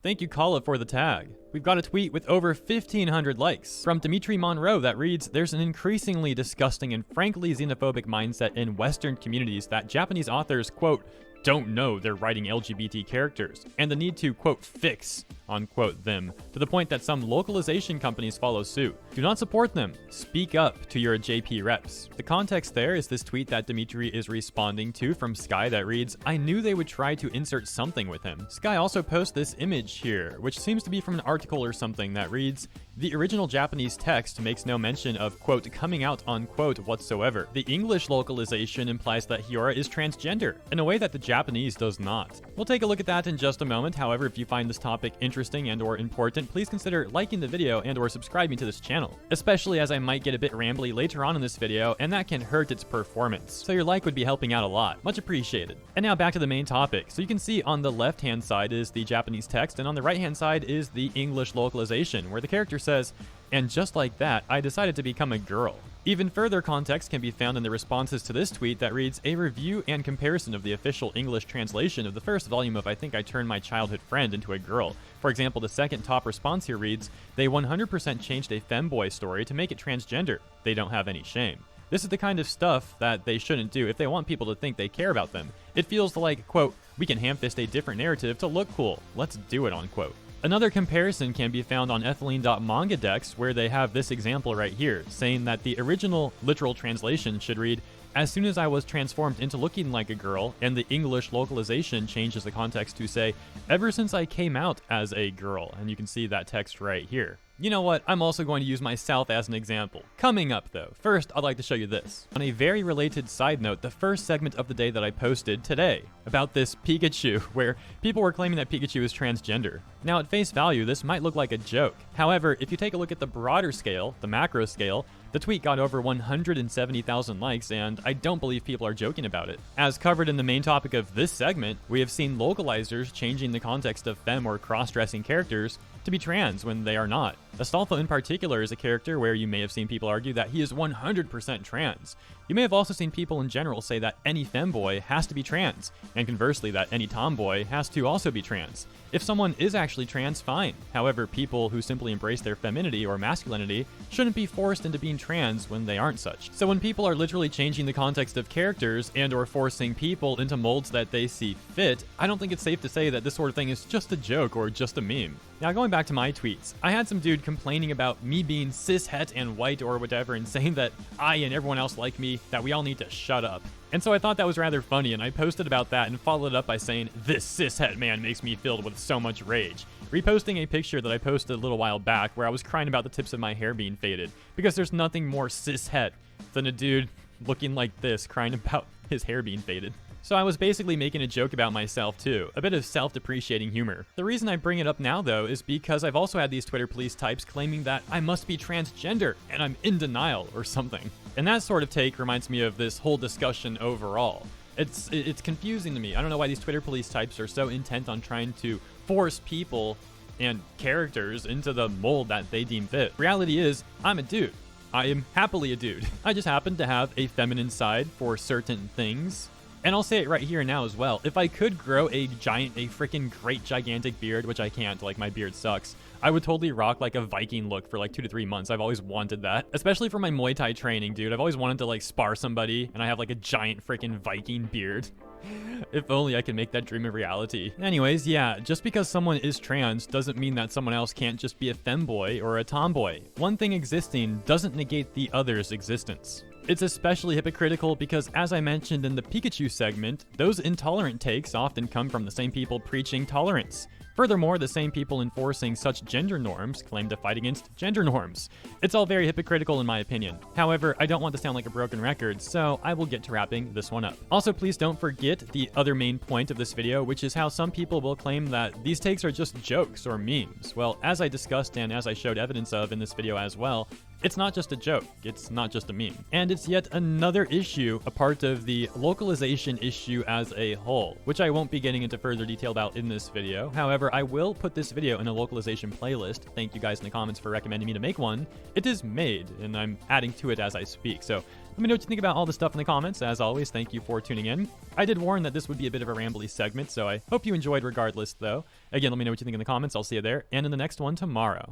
Thank you, Kala, for the tag. We've got a tweet with over 1,500 likes from Dimitri Monroe that reads, "There's an increasingly disgusting and frankly xenophobic mindset in Western communities that Japanese authors, quote, don't know they're writing LGBT characters, and the need to, quote, fix, unquote, them, to the point that some localization companies follow suit. Do not support them. Speak up to your JP reps." The context there is this tweet that Dimitri is responding to from Sky that reads, "I knew they would try to insert something with him." Sky also posts this image here, which seems to be from an article or something that reads, "The original Japanese text makes no mention of, quote, coming out, unquote, whatsoever. The English localization implies that Hyora is transgender, in a way that the Japanese does not." We'll take a look at that in just a moment. However, if you find this topic interesting and or important, please consider liking the video and or subscribing to this channel, especially as I might get a bit rambly later on in this video, and that can hurt its performance. So your like would be helping out a lot. Much appreciated. And now back to the main topic. So you can see on the left-hand side is the Japanese text, and on the right-hand side is the English localization, where the character says, "And just like that, I decided to become a girl." Even further context can be found in the responses to this tweet that reads, "A review and comparison of the official English translation of the first volume of I Think I Turned My Childhood Friend Into a Girl." For example, the second top response here reads, "They 100% changed a femboy story to make it transgender. They don't have any shame." This is the kind of stuff that they shouldn't do if they want people to think they care about them. It feels like, quote, "We can ham-fist a different narrative to look cool. Let's do it," unquote. Another comparison can be found on ethylene.mangadex, where they have this example right here, saying that the original literal translation should read, "As soon as I was transformed into looking like a girl," and the English localization changes the context to say, "Ever since I came out as a girl," and you can see that text right here. You know what, I'm also going to use myself as an example. Coming up though, first I'd like to show you this. On a very related side note, the first segment of the day that I posted today about this Pikachu, where people were claiming that Pikachu is transgender. Now at face value, this might look like a joke. However, if you take a look at the broader scale, the macro scale, the tweet got over 170,000 likes, and I don't believe people are joking about it. As covered in the main topic of this segment, we have seen localizers changing the context of femme or cross-dressing characters to be trans when they are not. Astolfo in particular is a character where you may have seen people argue that he is 100% trans. You may have also seen people in general say that any femboy has to be trans, and conversely that any tomboy has to also be trans. If someone is actually trans, fine. However, people who simply embrace their femininity or masculinity shouldn't be forced into being trans when they aren't such. So when people are literally changing the context of characters and or forcing people into molds that they see fit, I don't think it's safe to say that this sort of thing is just a joke or just a meme. Now going back to my tweets, I had some dude complaining about me being cis-het and white or whatever and saying that I and everyone else like me, that we all need to shut up. And so I thought that was rather funny, and I posted about that and followed it up by saying, "This cis-het man makes me filled with so much rage," reposting a picture that I posted a little while back where I was crying about the tips of my hair being faded, because there's nothing more cis-het than a dude looking like this crying about his hair being faded. So I was basically making a joke about myself too, a bit of self-depreciating humor. The reason I bring it up now though is because I've also had these Twitter police types claiming that I must be transgender and I'm in denial or something. And that sort of take reminds me of this whole discussion overall. It's confusing to me. I don't know why these Twitter police types are so intent on trying to force people and characters into the mold that they deem fit. Reality is, I'm a dude. I am happily a dude. I just happen to have a feminine side for certain things. And I'll say it right here and now as well. If I could grow a freaking great gigantic beard, which I can't, like my beard sucks, I would totally rock like a Viking look for like 2 to 3 months. I've always wanted that, especially for my Muay Thai training, dude. I've always wanted to like spar somebody and I have like a giant freaking Viking beard. If only I could make that dream a reality. Anyways, yeah, just because someone is trans doesn't mean that someone else can't just be a femboy or a tomboy. One thing existing doesn't negate the other's existence. It's especially hypocritical because, as I mentioned in the Pikachu segment, those intolerant takes often come from the same people preaching tolerance. Furthermore, the same people enforcing such gender norms claim to fight against gender norms. It's all very hypocritical in my opinion. However, I don't want to sound like a broken record, so I will get to wrapping this one up. Also, please don't forget the other main point of this video, which is how some people will claim that these takes are just jokes or memes. Well, as I discussed and as I showed evidence of in this video as well, It's not just a joke, it's not just a meme. And it's yet another issue, a part of the localization issue as a whole, which I won't be getting into further detail about in this video. However, I will put this video in a localization playlist. Thank you guys in the comments for recommending me to make one. It is made, and I'm adding to it as I speak, so let me know what you think about all the stuff in the comments. As always, thank you for tuning in. I did warn that this would be a bit of a rambly segment, so I hope you enjoyed regardless, though. Again, let me know what you think in the comments. I'll see you there, and in the next one tomorrow.